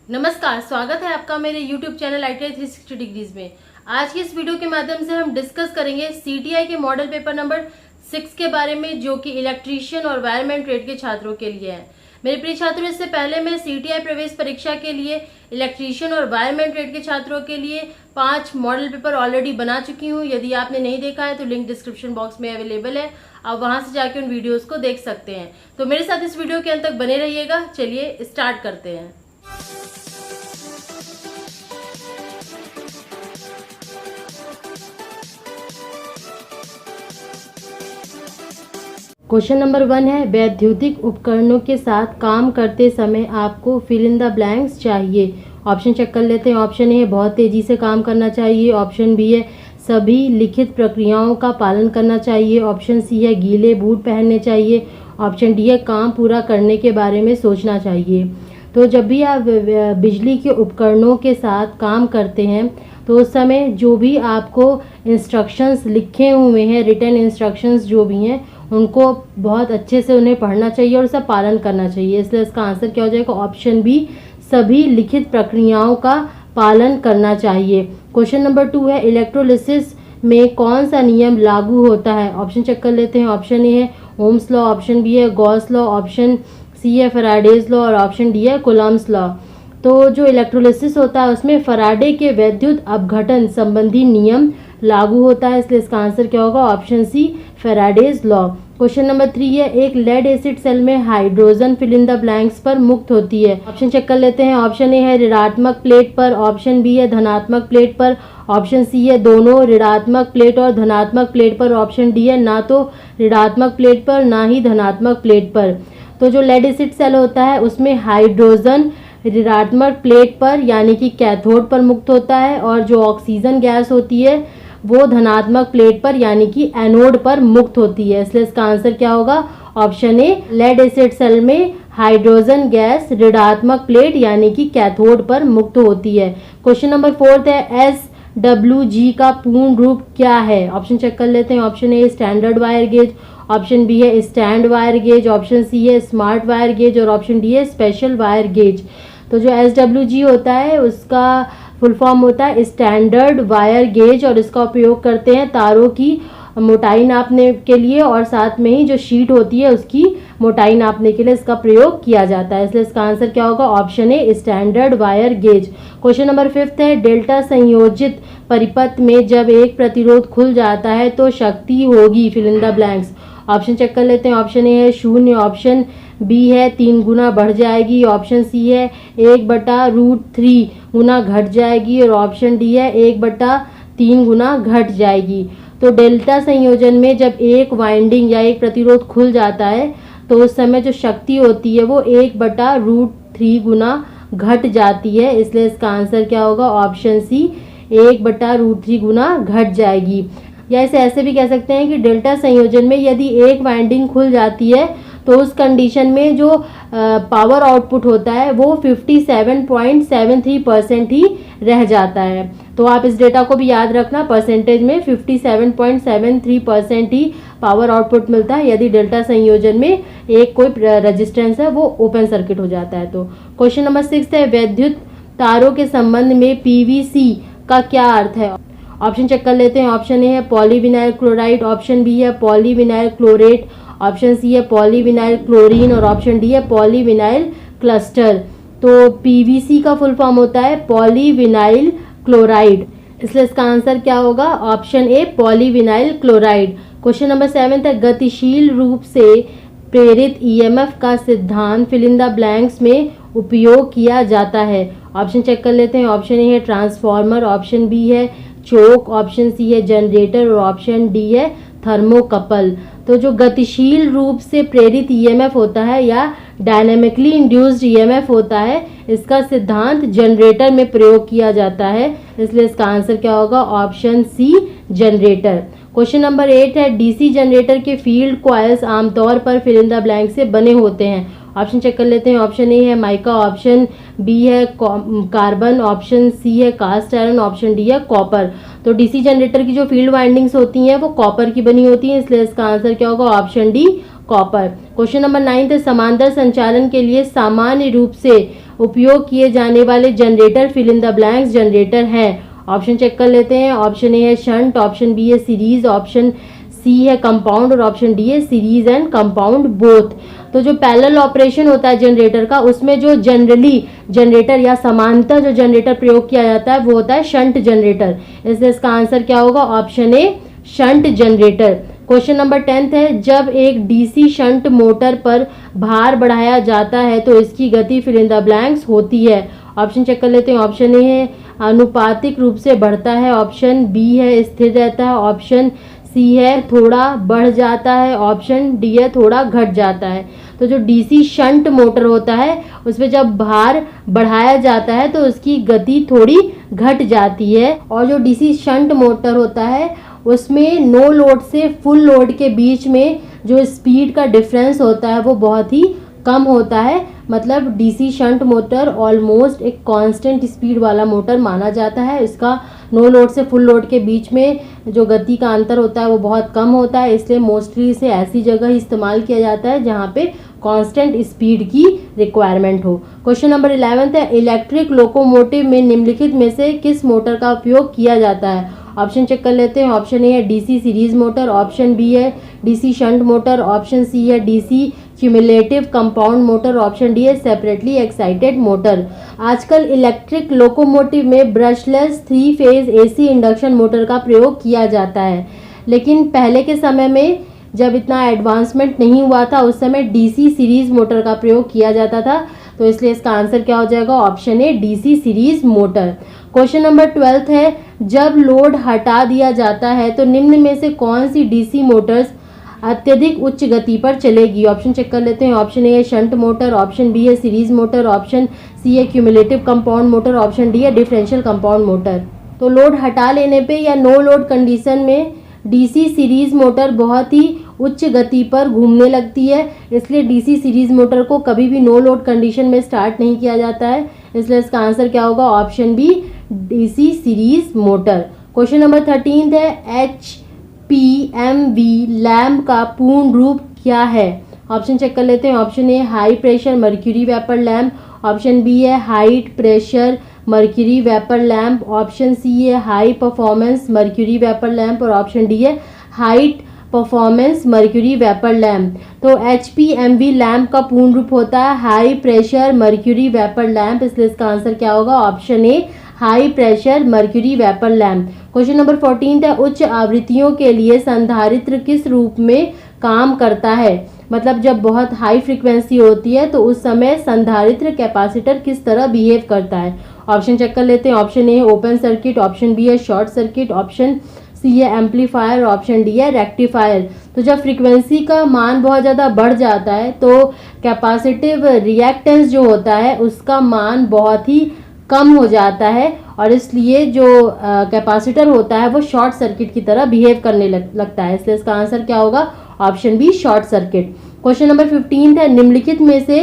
नमस्कार, स्वागत है आपका मेरे YouTube चैनल ITI 360 डिग्रीज में। आज की इस वीडियो के माध्यम से हम डिस्कस करेंगे CTI के मॉडल पेपर नंबर 6 के बारे में, जो कि इलेक्ट्रीशियन और वायरमैन ट्रेड के छात्रों के लिए है। मेरे प्रिय छात्रों, इससे पहले मैं CTI प्रवेश परीक्षा के लिए इलेक्ट्रीशियन और वायरमैन ट्रेड के छात्रों के लिए 5 मॉडल पेपर ऑलरेडी बना चुकी हूँ। यदि आपने नहीं देखा है तो लिंक डिस्क्रिप्शन बॉक्स में अवेलेबल है, आप वहां से जाके उन वीडियोस को देख सकते हैं। तो मेरे साथ इस वीडियो के अंत तक बने रहिएगा। चलिए स्टार्ट करते हैं। क्वेश्चन नंबर 1 है, वैद्युतिक उपकरणों के साथ काम करते समय आपको फिल इन द ब्लैंक्स चाहिए। ऑप्शन चेक कर लेते हैं। ऑप्शन ए है बहुत तेजी से काम करना चाहिए। ऑप्शन बी है सभी लिखित प्रक्रियाओं का पालन करना चाहिए। ऑप्शन सी है गीले बूट पहनने चाहिए। ऑप्शन डी है काम पूरा करने के बारे में सोचना चाहिए। तो जब भी आप बिजली के उपकरणों के साथ काम करते हैं तो उस समय जो भी आपको इंस्ट्रक्शंस लिखे हुए हैं, रिटन इंस्ट्रक्शंस जो भी हैं, उनको बहुत अच्छे से उन्हें पढ़ना चाहिए और उसका पालन करना चाहिए। इसलिए इसका आंसर क्या हो जाएगा? ऑप्शन बी, सभी लिखित प्रक्रियाओं का पालन करना चाहिए। क्वेश्चन नंबर 2 है, इलेक्ट्रोलिसिस में कौन सा नियम लागू होता है? ऑप्शन चेक कर लेते हैं। ऑप्शन ए है ओम्स लॉ, ऑप्शन बी है गॉस लॉ, ऑप्शन सी है फैराडेज लॉ और ऑप्शन डी है कूलम्ब्स लॉ। तो जो इलेक्ट्रोलिसिस होता है उसमें फैराडे के वैद्युत अपघटन संबंधी नियम लागू होता है। इसलिए इसका आंसर क्या होगा? Option C, Faraday's law. Question number 3 है, एक लेड एसिड सेल में hydrogen fill in the blanks पर मुक्त होती है। ऑप्शन चेक कर लेते हैं। ऑप्शन ए है ऋणात्मक प्लेट पर, ऑप्शन बी है धनात्मक प्लेट पर, ऑप्शन सी है दोनों ऋणात्मक प्लेट और धनात्मक प्लेट पर, ऑप्शन डी है ना तो ऋणात्मक प्लेट पर ना ही धनात्मक प्लेट पर। तो जो लेड एसिड सेल होता है उसमें हाइड्रोजन ऋणात्मक प्लेट पर यानी कि कैथोड पर मुक्त होता है, और जो ऑक्सीजन गैस होती है वो धनात्मक प्लेट पर यानी कि एनोड पर मुक्त होती है। इसलिए इसका आंसर क्या होगा? Option A, lead acid cell में हाइड्रोजन गैस ऋणात्मक प्लेट यानी कि कैथोड पर मुक्त होती है। क्वेश्चन नंबर 4 है, SWG का पूर्ण रूप क्या है? ऑप्शन चेक कर लेते हैं। Option A standard wire gauge, option B है stand wire gauge, option C है स्मार्ट वायर गेज और ऑप्शन डी है स्पेशल वायर गेज। तो जो SWG होता है उसका फुल फॉर्म होता है स्टैंडर्ड वायर गेज, और इसका उपयोग करते हैं तारों की मोटाई नापने के लिए, और साथ में ही जो शीट होती है उसकी मोटाई नापने के लिए इसका प्रयोग किया जाता है। इसलिए इसका आंसर क्या होगा? Option A, standard wire gauge. Question number 5 है, डेल्टा संयोजित परिपथ में जब एक प्रतिरोध खुल जाता है तो शक्ति होगी fill in the blanks. Option check कर लेते हैं। ऑप्शन ए है 0, ऑप्शन बी है 3 गुना बढ़ जाएगी, ऑप्शन सी है 1/√3 गुना घट जाएगी और ऑप्शन डी है 1/3 गुना घट जाएगी। तो डेल्टा संयोजन में जब एक वाइंडिंग या एक प्रतिरोध खुल जाता है तो उस समय जो शक्ति होती है वो 1/√3 गुना घट जाती है। इसलिए इसका आंसर क्या होगा? ऑप्शन सी, 1/√3 गुना घट जाएगी। या इसे ऐसे भी कह सकते हैं कि डेल्टा संयोजन में यदि एक वाइंडिंग खुल जाती है तो उस कंडीशन में जो पावर आउटपुट होता है वो 57.73% ही रह जाता है। तो आप इस डेटा को भी याद रखना, परसेंटेज में 57.73% ही पावर आउटपुट मिलता है यदि डेल्टा संयोजन में एक कोई रेजिस्टेंस है वो ओपन सर्किट हो जाता है। तो क्वेश्चन नंबर 6 है, विद्युत तारों के संबंध में PVC का क्या अर्थ है? ऑप्शन चेक कर लेते हैं। ऑप्शन ए है पॉलीविनाइल क्लोराइड, ऑप्शन बी है पॉलीविनाइल क्लोरेट, ऑप्शन सी है पॉलीविनाइल क्लोरीन और ऑप्शन डी है पॉलीविनाइल क्लस्टर। तो PVC का फुल फॉर्म होता है पॉलीविनाइल क्लोराइड। इसलिए इसका आंसर क्या होगा? ऑप्शन ए, पॉलीविनाइल क्लोराइड। क्वेश्चन नंबर 7 है, गतिशील रूप से प्रेरित EMF का सिद्धांत फिल इन द ब्लैंक्स में उपयोग किया जाता है। ऑप्शन चेक कर लेते हैं। ऑप्शन ए है ट्रांसफार्मर, ऑप्शन बी है चोक, ऑप्शन सी है जनरेटर और ऑप्शन डी है थर्मोकपल। तो जो गतिशील रूप से प्रेरित EMF होता है या डायनेमिकली इंड्यूस्ड EMF होता है, इसका सिद्धांत जनरेटर में प्रयोग किया जाता है। इसलिए इसका आंसर क्या होगा? Option C, generator. Question number 8 है, DC जनरेटर के फील्ड कॉइल्स आमतौर पर फिल इन द ब्लैंक से बने होते हैं। ऑप्शन चेक कर लेते हैं। ऑप्शन ए है माइका, ऑप्शन बी है कार्बन, ऑप्शन सी है कास्ट आयरन, ऑप्शन डी है कॉपर। तो डीसी जनरेटर की जो फील्ड वाइंडिंग्स होती हैं वो कॉपर की बनी होती हैं, इसलिए इसका आंसर क्या होगा? Option D, copper. Question number 9 है, समांतर संचालन के लिए सामान्य रूप से उपयोग किए जाने वाले generator fill in the blanks generator हैं। ऑप्शन चेक कर लेते हैं। ऑप्शन ए है शंट, ऑप्शन बी है सीरीज, ऑप्शन सी है कंपाउंड और ऑप्शन डी है सीरीज एंड कंपाउंड बोथ। तो जो पैरेलल ऑपरेशन होता है जनरेटर का, उसमें जो जनरली जनरेटर या समांतर जो जनरेटर प्रयोग किया जाता है वो होता है शंट जनरेटर। इसलिए इसका आंसर क्या होगा? ऑप्शन ए शंट जनरेटर। क्वेश्चन नंबर 10 है, जब एक डीसी शंट मोटर पर भार बढ़ाया जाता है तो इसकी गति फिल इन द ब्लैंक्स होती है। ऑप्शन चेक कर लेते हैं। ऑप्शन ए है आनुपातिक रूप से बढ़ता है, ऑप्शन बी है स्थिर रहता है, ऑप्शन सी है थोड़ा बढ़ जाता है, ऑप्शन डी है थोड़ा घट जाता है। तो जो डीसी शंट मोटर होता है उसमें जब भार बढ़ाया जाता है तो उसकी गति थोड़ी घट जाती है, और जो डीसी शंट मोटर होता है उसमें नो लोड से फुल लोड के बीच में जो स्पीड का डिफरेंस होता है वो बहुत ही कम होता है। मतलब डीसी शंट मोटर ऑलमोस्ट एक कांस्टेंट स्पीड वाला मोटर माना जाता है। इसका नो लोड से फुल लोड के बीच में जो गति का अंतर होता है वो बहुत कम होता है, इसलिए मोस्टली इसे ऐसी जगह इस्तेमाल किया जाता है जहाँ पे कांस्टेंट स्पीड की रिक्वायरमेंट हो। क्वेश्चन नंबर 11 है, इलेक्ट्रिक लोकोमोटिव में निम्नलिखित में से किस मोटर का उपयोग किया जाता है? ऑप्शन चेक कर लेते हैं। ऑप्शन ए है DC series motor, option B है DC shunt motor, option C है DC cumulative compound motor, option D है सेपरेटली एक्साइटेड मोटर। आजकल इलेक्ट्रिक लोकोमोटिव में brushless 3 phase AC induction motor का प्रयोग किया जाता है, लेकिन पहले के समय में जब इतना एडवांसमेंट नहीं हुआ था उस समय डीसी सीरीज मोटर का प्रयोग किया जाता था। तो इसलिए इसका आंसर क्या हो जाएगा? Option A DC series motor. Question number 12 है, जब लोड हटा दिया जाता है तो निम्न में से कौन सी डीसी मोटर्स अत्यधिक उच्च गति पर चलेगी? ऑप्शन चेक कर लेते हैं। ऑप्शन ए है शंट मोटर, ऑप्शन बी है सीरीज मोटर, ऑप्शन सी है cumulative compound motor, option D है डिफरेंशियल कंपाउंड मोटर। तो लोड हटा लेने पे या नो लोड कंडीशन में डीसी सीरीज मोटर बहुत ही उच्च गति पर घूमने लगती है, इसलिए डीसी सीरीज मोटर को कभी भी नो लोड कंडीशन में स्टार्ट नहीं किया जाता है। इसलिए इसका आंसर क्या होगा? Option B DC series motor. Question number 13 है, HPMV लैम्प का पूर्ण रूप क्या है? ऑप्शन चेक कर लेते हैं। Option A high pressure mercury vapour lamp, option B है height pressure mercury vapour lamp, option C है high performance mercury vapour lamp और ऑप्शन डी है height performance mercury vapour lamp. तो HPMV लैम्प का पूर्ण रूप होता है high pressure mercury vapour lamp, इसलिए इसका आंसर क्या होगा? Option A high pressure mercury vapour lamp. Question number 14 है, उच्च आवृत्तियों के लिए संधारित्र किस रूप में काम करता है? मतलब जब बहुत हाई फ्रीक्वेंसी होती है तो उस समय संधारित्र कैपेसिटर किस तरह बिहेव करता है? ऑप्शन चेक कर लेते हैं। ऑप्शन ए है ओपन सर्किट, ऑप्शन बी है शॉर्ट सर्किट, ऑप्शन सी है एम्पलीफायर, ऑप्शन डी है रेक्टिफायर। तो जब फ्रीक्वेंसी का मान बहुत ज़्यादा बढ़ जाता है तो कैपेसिटिव रिएक्टेंस जो होता है उसका मान बहुत ही कम हो जाता है, और इसलिए जो कैपेसिटर होता है वो शॉर्ट सर्किट की तरह बिहेव करने लगता है। इसलिए इसका आंसर क्या होगा? Option B short circuit. Question number 15 है, निम्नलिखित में से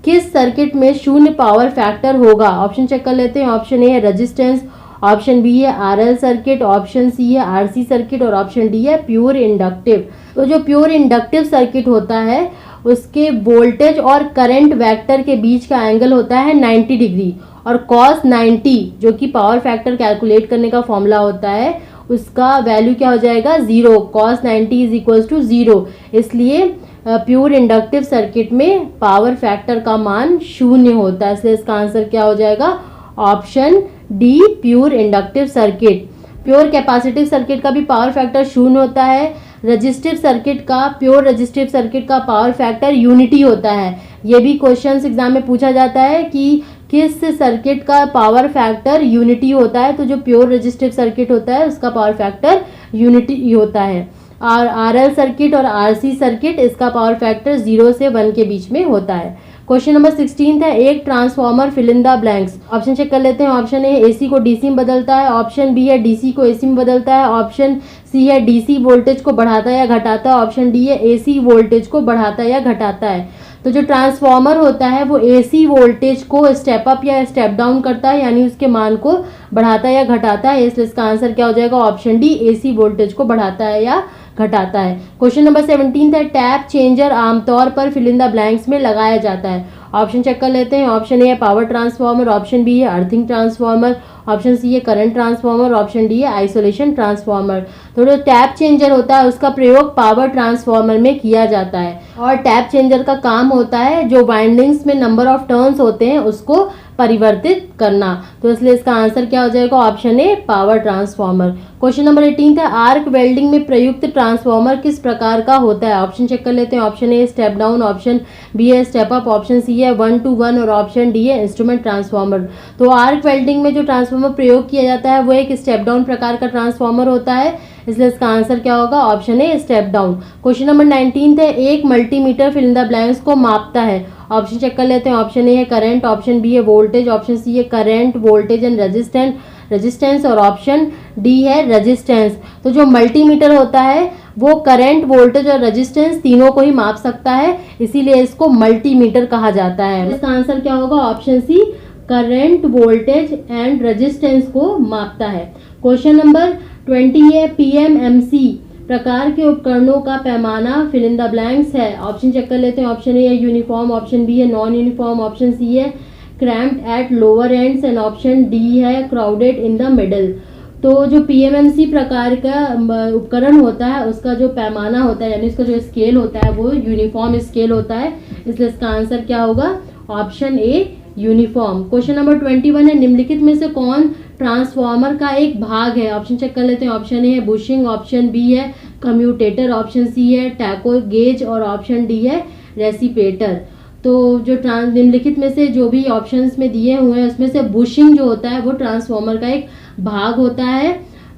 किस सर्किट में शून्य पावर फैक्टर होगा? ऑप्शन चेक कर लेते हैं। ऑप्शन ए है रेजिस्टेंस, ऑप्शन बी है RL सर्किट, ऑप्शन सी है RC सर्किट और ऑप्शन डी है प्योर इंडक्टिव। तो जो प्योर इंडक्टिव सर्किट होता है उसके वोल्टेज और करंट वेक्टर के बीच का एंगल होता है 90 डिग्री, और cos 90 जो कि पावर फैक्टर कैलकुलेट करने का फॉर्मूला होता है उसका वैल्यू क्या हो जाएगा? 0। cos 90 is equals to 0। इसलिए प्योर इंडक्टिव सर्किट में पावर फैक्टर का मान शून्य होता है, इसलिए इसका आंसर क्या हो जाएगा? Option D pure inductive circuit. Pure capacitive circuit का भी पावर फैक्टर शून्य होता है। रजिस्टिव सर्किट का, प्योर रजिस्टिव सर्किट का पावर फैक्टर यूनिटी होता है। ये भी क्वेश्चंस एग्जाम में पूछा जाता है कि किस सर्किट का पावर फैक्टर यूनिटी होता है, तो जो प्योर रजिस्टिव सर्किट होता है उसका पावर फैक्टर यूनिटी होता है। और RL सर्किट और RC सर्किट इसका पावर फैक्टर 0 से 1 के बीच में होता है। क्वेश्चन नंबर 16 है, एक transformer fill in the blanks. Option check कर लेते हैं। ऑप्शन ए AC को DC में बदलता है, ऑप्शन बी है DC को AC में बदलता है, ऑप्शन सी है DC वोल्टेज को बढ़ाता है या घटाता है, ऑप्शन डी है AC वोल्टेज को बढ़ाता है या घटाता है। तो जो ट्रांसफॉर्मर होता है वो AC वोल्टेज को स्टेप अप या स्टेप डाउन करता है, यानी उसके मान को बढ़ाता है या घटाता है। इसलिए इसका आंसर क्या हो जाएगा? ऑप्शन डी AC वोल्टेज को बढ़ाता है या घटाता है। क्वेश्चन नंबर 17 है, टैप चेंजर आमतौर पर फिल इन द ब्लैंक्स में लगाया जाता है। ऑप्शन चेक कर लेते हैं। ऑप्शन ए है पावर ट्रांसफार्मर, ऑप्शन बी है अर्थिंग ट्रांसफार्मर, ऑप्शन सी है करंट ट्रांसफार्मर, ऑप्शन डी है आइसोलेशन ट्रांसफार्मर। तो जो टैप चेंजर होता है उसका प्रयोग पावर ट्रांसफार्मर में किया जाता है और टैप चेंजर का काम होता है जो वाइंडिंग्स में नंबर ऑफ टर्न्स होते हैं उसको परिवर्तित करना। तो इसलिए इसका आंसर क्या हो जाएगा, option A power transformer. Question number 18 है आर्क वेल्डिंग में प्रयुक्त ट्रांसफार्मर किस प्रकार का होता है। ऑप्शन चेक कर लेते हैं। Option A step down, option B है स्टेप अप, ऑप्शन सी है 1-to-1 और ऑप्शन डी है इंस्ट्रूमेंट ट्रांसफार्मर। तो आर्क वेल्डिंग में जो ट्रांसफार्मर प्रयोग किया जाता है वो एक स्टेप डाउन प्रकार का ट्रांसफार्मर होता है, इसलिए इसका आंसर क्या होगा, option A step down. Question number 19 है एक multimeter fill in the blanks को मापता है। ऑप्शन चेक कर लेते हैं। ऑप्शन ए है करंट, ऑप्शन बी है वोल्टेज, ऑप्शन सी है करंट वोल्टेज एंड रेजिस्टेंस और ऑप्शन डी है रेजिस्टेंस। तो जो मल्टीमीटर होता है वो करंट वोल्टेज और रेजिस्टेंस तीनों को ही माप सकता है, इसीलिए इसको मल्टीमीटर कहा जाता है। इसका आंसर क्या होगा, option C current voltage and resistance को मापता है। क्वेश्चन नंबर 20 है पीएमएमसी प्रकार के उपकरणों का पैमाना फिल इन द ब्लैंक्स है। ऑप्शन चेक कर लेते हैं। ऑप्शन ए है यूनिफॉर्म, ऑप्शन बी है नॉन यूनिफॉर्म, ऑप्शन सी है cramped at lower ends and option D है क्राउडेड इन द मिडल। तो जो पीएमएमसी प्रकार का उपकरण होता है उसका जो पैमाना होता है यानी इसका जो स्केल होता है वो यूनिफॉर्म स्केल होता है, इसलिए इसका आंसर क्या होगा, option a uniform. Question number 21 है निम्नलिखित में से कौन ट्रांसफार्मर का एक भाग है। ऑप्शन चेक कर लेते हैं। ऑप्शन ए है बुशिंग, ऑप्शन बी है कम्यूटेटर, ऑप्शन सी है टैको गेज और ऑप्शन डी है रेसिपेटर। तो जो निम्नलिखित में से जो भी ऑप्शंस में दिए हुए हैं उसमें से बुशिंग जो होता है वो ट्रांसफार्मर का एक भाग होता है,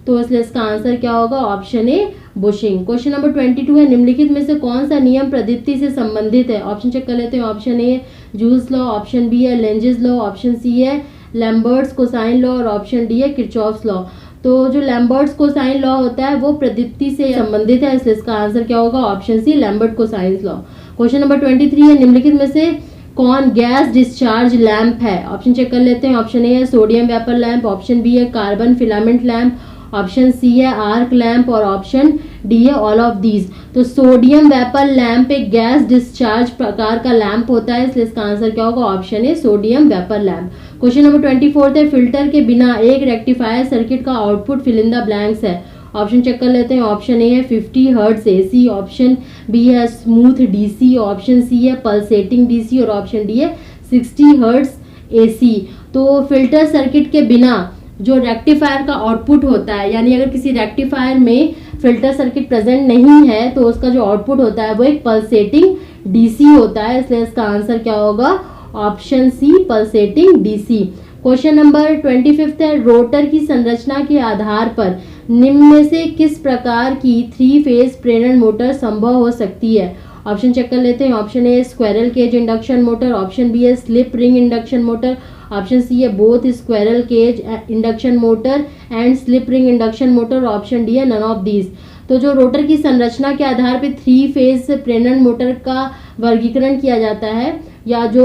तो इसलिए इसका आंसर क्या होगा, ऑप्शन ए बुशिंग। क्वेश्चन नंबर 22 है निम्नलिखित में से कौन सा नियम प्रदीप्ति से संबंधित है। ऑप्शन चेक कर लेते हैं। Option A Joule's law, option B है लेंजेस लॉ, ऑप्शन सी है लैम्बर्ट्स कोसाइन लॉ और ऑप्शन डी है किरचॉफ्स लॉ। तो जो लैम्बर्ट्स कोसाइन लॉ होता है वो प्रदीप्ति से संबंधित है, इसलिए इसका आंसर क्या होगा, option C Lambert cosine law. Question number 23 है निम्नलिखित में से कौन गैस डिस्चार्ज लैंप है। ऑप्शन चेक कर लेते हैं। ऑप्शन ए है sodium vapour lamp, option B है carbon filament lamp, option C है आर्क लैंप और ऑप्शन डी है ऑल ऑफ दीज। तो सोडियम वेपर लैंप एक गैस डिस्चार्ज प्रकार का लैंप होता है, इसलिए इसका आंसर क्या होगा, option A sodium vapour lamp. Question number 24 है फिल्टर के बिना एक रेक्टिफायर सर्किट का output fill in the blanks है। ऑप्शन चेक कर लेते हैं। ऑप्शन ए है 50 हर्ट्ज एसी, ऑप्शन बी है स्मूथ डीसी, ऑप्शन सी है पल्सेटिंग डीसी और ऑप्शन डी है 60 हर्ट्ज एसी। तो फिल्टर सर्किट के बिना जो रेक्टिफायर का आउटपुट होता है यानी अगर किसी रेक्टिफायर में फिल्टर सर्किट प्रेजेंट नहीं है तो उसका जो आउटपुट होता है वो एक पल्सेटिंग डीसी होता है, इसलिए इसका आंसर क्या होगा, option C pulsating DC. Question number 25 है रोटर की संरचना के आधार पर निम्न में से किस प्रकार की 3 फेज प्रेरण मोटर संभव हो सकती है। ऑप्शन चेक कर लेते हैं। Option A squirrel cage induction motor, option B है slip ring induction motor, option C है both squirrel cage induction motor and slip ring induction motor, option D है नन ऑफ दीज। तो जो rotor की संरचना के आधार पर 3 फेज प्रेरण मोटर का वर्गीकरण किया जाता है या जो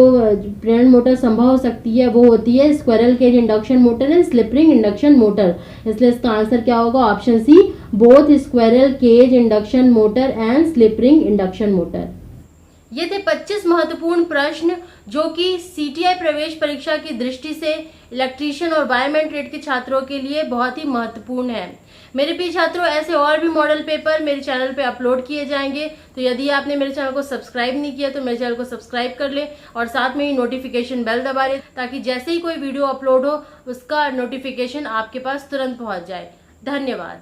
प्रेरण मोटर संभव हो सकती है वो होती है squirrel cage induction motor and slip ring induction motor, इसलिए इसका आंसर क्या होगा, option C both squirrel cage induction motor and slip ring induction motor. ये थे 25 महत्वपूर्ण प्रश्न जो कि सीटीआई प्रवेश परीक्षा की दृष्टि से इलेक्ट्रीशियन और वायरमैन ट्रेड के छात्रों के लिए बहुत ही महत्वपूर्ण है। मेरे प्रिय छात्रों, ऐसे और भी मॉडल पेपर मेरे चैनल पे अपलोड किए जाएंगे, तो यदि आपने मेरे चैनल को सब्सक्राइब नहीं किया तो मेरे चैनल को सब्सक्राइब कर लें और साथ में ही नोटिफिकेशन बेल दबा लें ताकि जैसे ही कोई वीडियो अपलोड हो उसका नोटिफिकेशन आपके पास तुरंत पहुंच जाए। धन्यवाद।